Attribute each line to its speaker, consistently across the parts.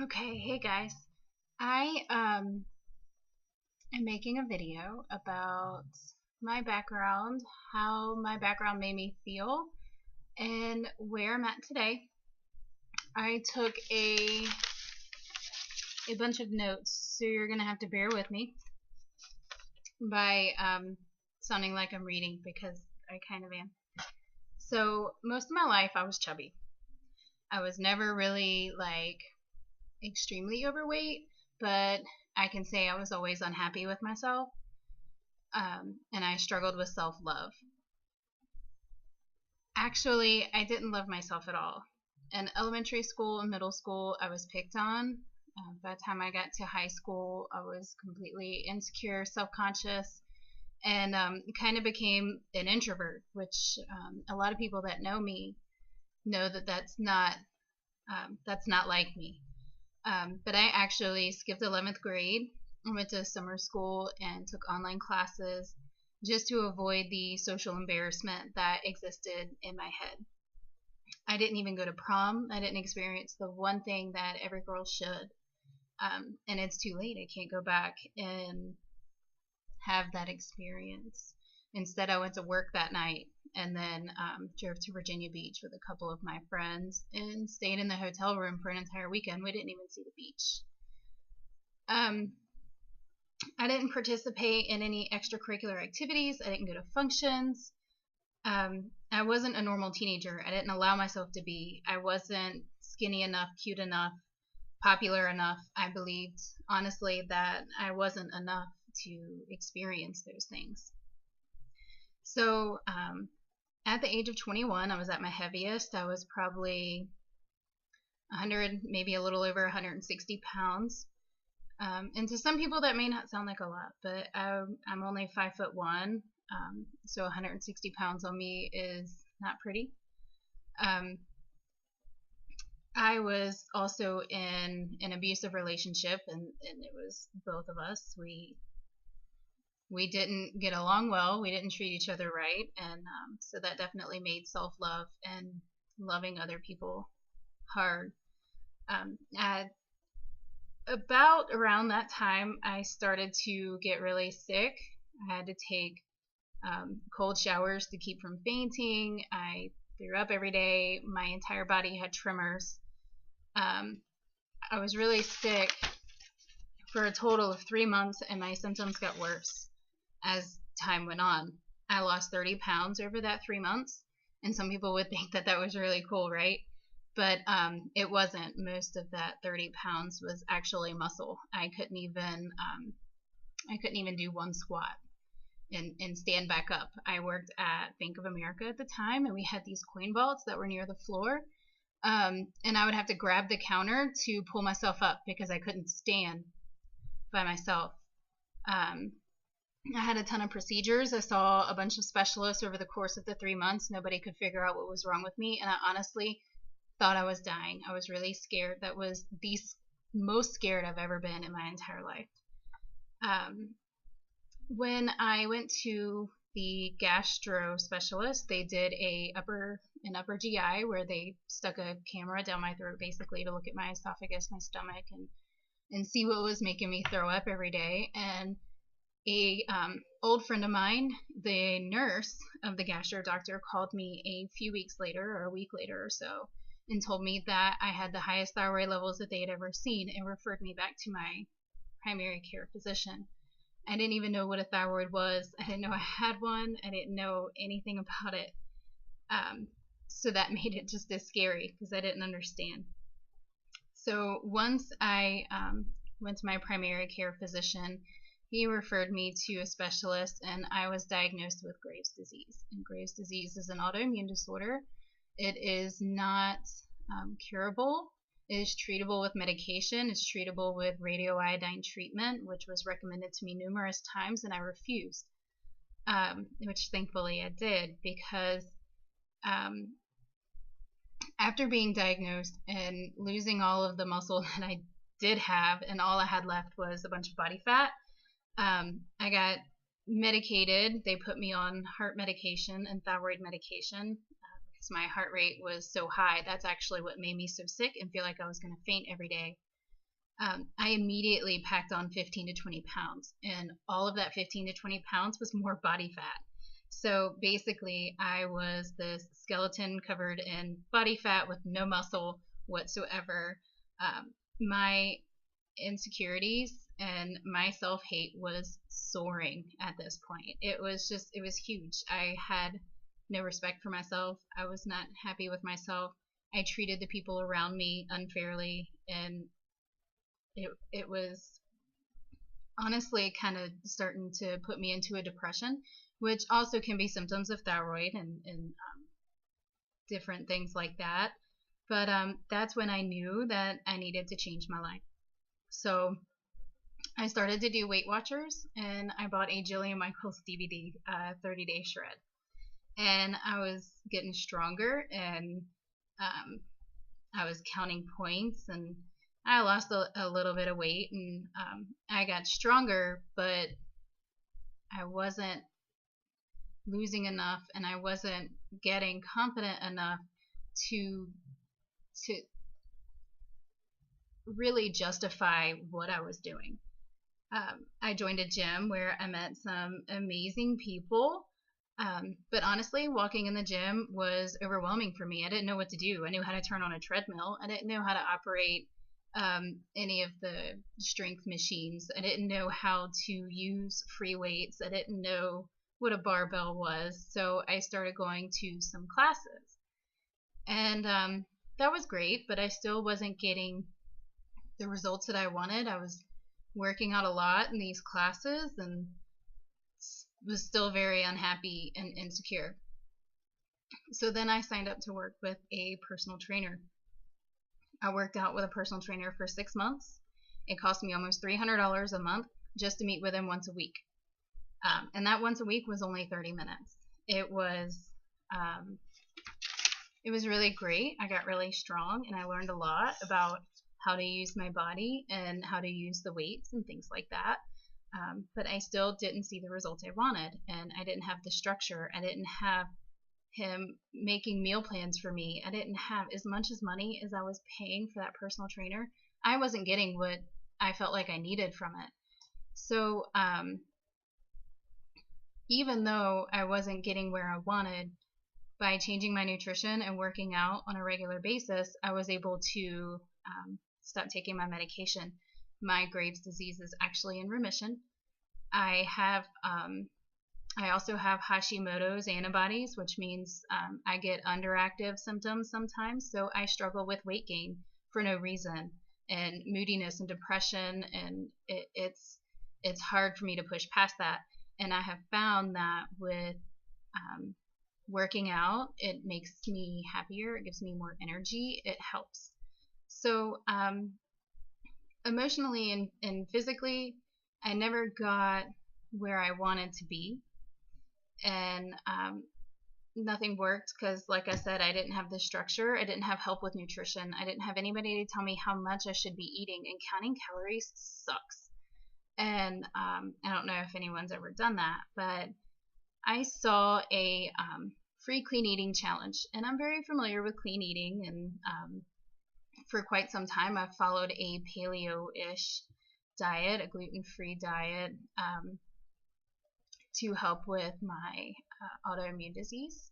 Speaker 1: Okay, hey guys. I am making a video about my background, how my background made me feel, and where I'm at today. I took a bunch of notes, so you're gonna have to bear with me by sounding like I'm reading because I kind of am. So most of my life I was chubby. I was never really like extremely overweight, but I can say I was always unhappy with myself. And I struggled with self love. Actually, I didn't love myself at all. In elementary school and middle school, I was picked on. By the time I got to high school, I was completely insecure, self conscious, and kind of became an introvert, which a lot of people that know me know that that's not like me. But I actually skipped 11th grade. I went to summer school and took online classes just to avoid the social embarrassment that existed in my head. I didn't even go to prom. I didn't experience the one thing that every girl should. And it's too late. I can't go back and have that experience. Instead, I went to work that night and then drove to Virginia Beach with a couple of my friends and stayed in the hotel room for an entire weekend. We didn't even see the beach. Um, I didn't participate in any extracurricular activities. I didn't go to functions. I wasn't a normal teenager. I didn't allow myself to be. I wasn't skinny enough, cute enough, popular enough. I believed, honestly, that I wasn't enough to experience those things. So, at the age of 21, I was at my heaviest. I was probably 100, maybe a little over 160 pounds. And to some people, that may not sound like a lot, but I'm only 5'1", so 160 pounds on me is not pretty. Um, I was also in an abusive relationship, and it was both of us. We didn't get along well. We didn't treat each other right, and so that definitely made self-love and loving other people hard. At about around that time, I started to get really sick. I had to take cold showers to keep from fainting. I threw up every day. My entire body had tremors. I was really sick for a total of 3 months, and my symptoms got worse as time went on. I lost 30 pounds over that 3 months, and some people would think that that was really cool, right? But it wasn't. Most of that 30 pounds was actually muscle. I couldn't even do one squat and stand back up. I worked at Bank of America at the time, and we had these coin vaults that were near the floor. And I would have to grab the counter to pull myself up because I couldn't stand by myself. I had a ton of procedures. I saw a bunch of specialists over the course of the 3 months. Nobody could figure out what was wrong with me, and I honestly thought I was dying. I was really scared. That was the most scared I've ever been in my entire life. When I went to the gastro specialist, they did an upper GI where they stuck a camera down my throat basically to look at my esophagus, my stomach, and see what was making me throw up every day. And a old friend of mine, the nurse of the gastro doctor, called me a few weeks later or a week later or so and told me that I had the highest thyroid levels that they had ever seen and referred me back to my primary care physician. I didn't even know what a thyroid was. I didn't know I had one. I didn't know anything about it. So that made it just as scary because I didn't understand. So once I went to my primary care physician, he referred me to a specialist, and I was diagnosed with Graves' disease. And Graves' disease is an autoimmune disorder. It is not curable. It is treatable with medication. It's treatable with radioiodine treatment, which was recommended to me numerous times, and I refused, which thankfully I did because after being diagnosed and losing all of the muscle that I did have, and all I had left was a bunch of body fat, I got medicated. They put me on heart medication and thyroid medication because my heart rate was so high. That's actually what made me so sick and feel like I was going to faint every day. I immediately packed on 15 to 20 pounds, and all of that 15 to 20 pounds was more body fat. So basically, I was this skeleton covered in body fat with no muscle whatsoever. My insecurities and my self hate was soaring at this point. It was huge. I had no respect for myself. I was not happy with myself. I treated the people around me unfairly, and it was honestly kind of starting to put me into a depression, which also can be symptoms of thyroid and different things like that. But that's when I knew that I needed to change my life. So I started to do Weight Watchers, and I bought a Jillian Michaels DVD, 30 Day Shred. And I was getting stronger, and um, I was counting points, and I lost a little bit of weight, and I got stronger, but I wasn't losing enough, and I wasn't getting confident enough to to really justify what I was doing. I joined a gym where I met some amazing people. But honestly, walking in the gym was overwhelming for me. I didn't know what to do. I knew how to turn on a treadmill. I didn't know how to operate any of the strength machines. I didn't know how to use free weights. I didn't know what a barbell was. So I started going to some classes. And that was great, but I still wasn't getting the results that I wanted. I was working out a lot in these classes and was still very unhappy and insecure. So then I signed up to work with a personal trainer. I worked out with a personal trainer for 6 months. It cost me almost $300 a month just to meet with him once a week. And that once a week was only 30 minutes. Um, it was really great. I got really strong, and I learned a lot about how to use my body and how to use the weights and things like that. But I still didn't see the results I wanted, and I didn't have the structure. I didn't have him making meal plans for me. I didn't have as much as money as I was paying for that personal trainer. I wasn't getting what I felt like I needed from it. So even though I wasn't getting where I wanted, by changing my nutrition and working out on a regular basis, I was able to stop taking my medication. My Graves' disease is actually in remission. I also have Hashimoto's antibodies, which means I get underactive symptoms sometimes. So I struggle with weight gain for no reason, and moodiness and depression, and it's hard for me to push past that. And I have found that with working out, it makes me happier. It gives me more energy. It helps. So emotionally and physically, I never got where I wanted to be, and nothing worked because, like I said, I didn't have the structure. I didn't have help with nutrition. I didn't have anybody to tell me how much I should be eating, and counting calories sucks. And I don't know if anyone's ever done that, but I saw a free clean eating challenge, and I'm very familiar with clean eating, and for quite some time I've followed a paleo-ish diet, a gluten-free diet, to help with my autoimmune disease.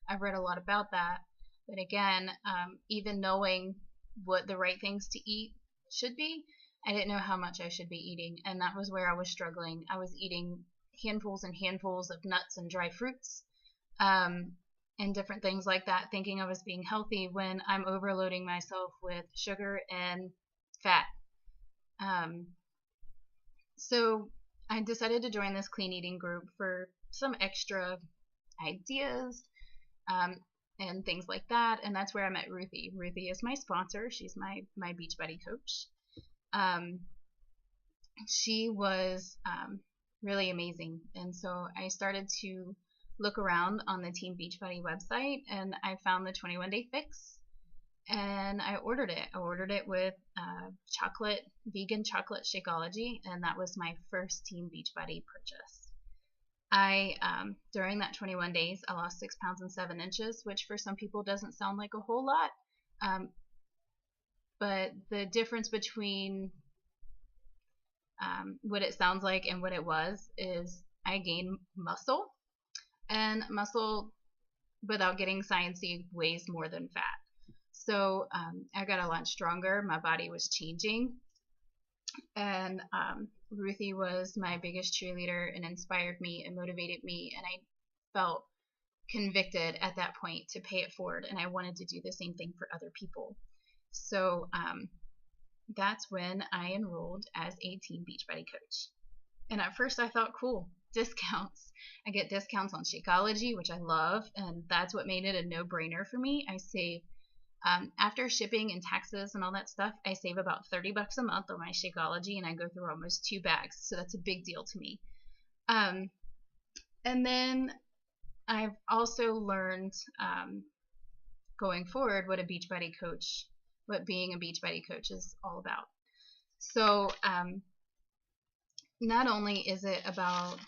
Speaker 1: I've read a lot about that, but again, even knowing what the right things to eat should be, I didn't know how much I should be eating, and that was where I was struggling. I was eating handfuls and handfuls of nuts and dry fruits, and different things like that, thinking I was being healthy when I'm overloading myself with sugar and fat. So I decided to join this clean eating group for some extra ideas and things like that, and that's where I met Ruthie. Ruthie is my sponsor. She's my Beachbody coach. She was really amazing, and so I started to look around on the Team Beachbody website, and I found the 21-day fix, and I ordered it. I ordered it with vegan chocolate Shakeology, and that was my first Team Beachbody purchase. During that 21 days, I lost 6 pounds and 7 inches, which for some people doesn't sound like a whole lot, but the difference between What it sounds like and what it was is I gained muscle, and muscle, without getting sciencey, weighs more than fat. So I got a lot stronger. My body was changing, and Ruthie was my biggest cheerleader and inspired me and motivated me, and I felt convicted at that point to pay it forward, and I wanted to do the same thing for other people. So that's when I enrolled as a Team Beachbody coach. And at first I thought, cool, discounts. I get discounts on Shakeology, which I love, and that's what made it a no-brainer for me. I save, after shipping and taxes and all that stuff, I save about $30 a month on my Shakeology, and I go through almost 2 bags, so that's a big deal to me. And then I've also learned going forward what being a Beachbody coach is all about. So not only is it about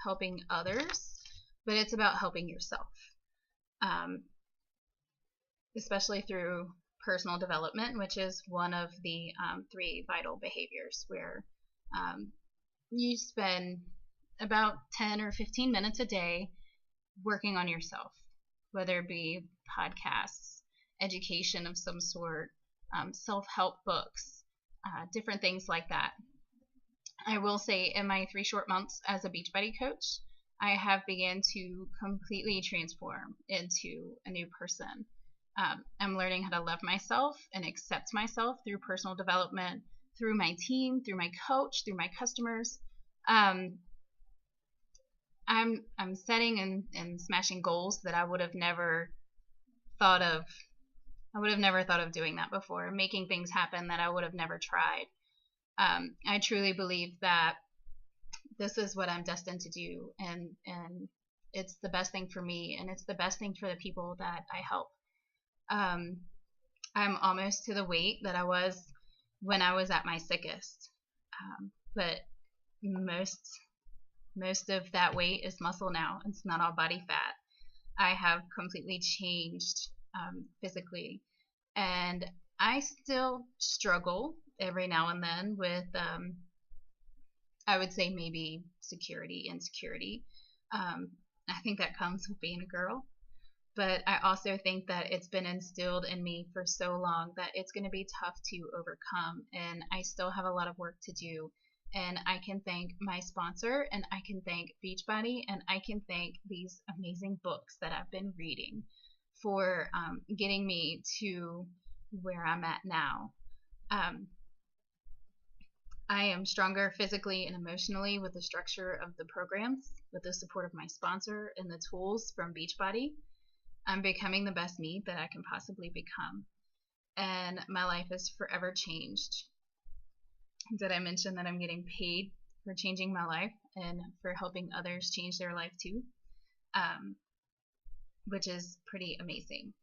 Speaker 1: helping others, but it's about helping yourself, especially through personal development, which is one of the 3 vital behaviors, where you spend about 10 or 15 minutes a day working on yourself, whether it be podcasts, education of some sort, self-help books, different things like that. I will say, in my 3 short months as a Beachbody coach, I have begun to completely transform into a new person. I'm learning how to love myself and accept myself through personal development, through my team, through my coach, through my customers. I'm setting and smashing goals that I would have never thought of. I would have never thought of doing that before, making things happen that I would have never tried. I truly believe that this is what I'm destined to do, and it's the best thing for me, and it's the best thing for the people that I help. I'm almost to the weight that I was when I was at my sickest, but most of that weight is muscle now. It's not all body fat. I have completely changed physically, and I still struggle every now and then with I would say maybe insecurity. I think that comes with being a girl, but I also think that it's been instilled in me for so long that it's going to be tough to overcome, and I still have a lot of work to do. And I can thank my sponsor, and I can thank Beachbody, and I can thank these amazing books that I've been reading for getting me to where I'm at now. I am stronger physically and emotionally with the structure of the programs, with the support of my sponsor and the tools from Beachbody. I'm becoming the best me that I can possibly become, and my life is forever changed. Did I mention that I'm getting paid for changing my life and for helping others change their life too? Which is pretty amazing.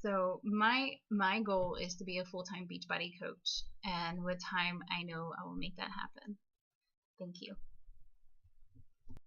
Speaker 1: So my goal is to be a full-time Beachbody coach, and with time I know I will make that happen. Thank you.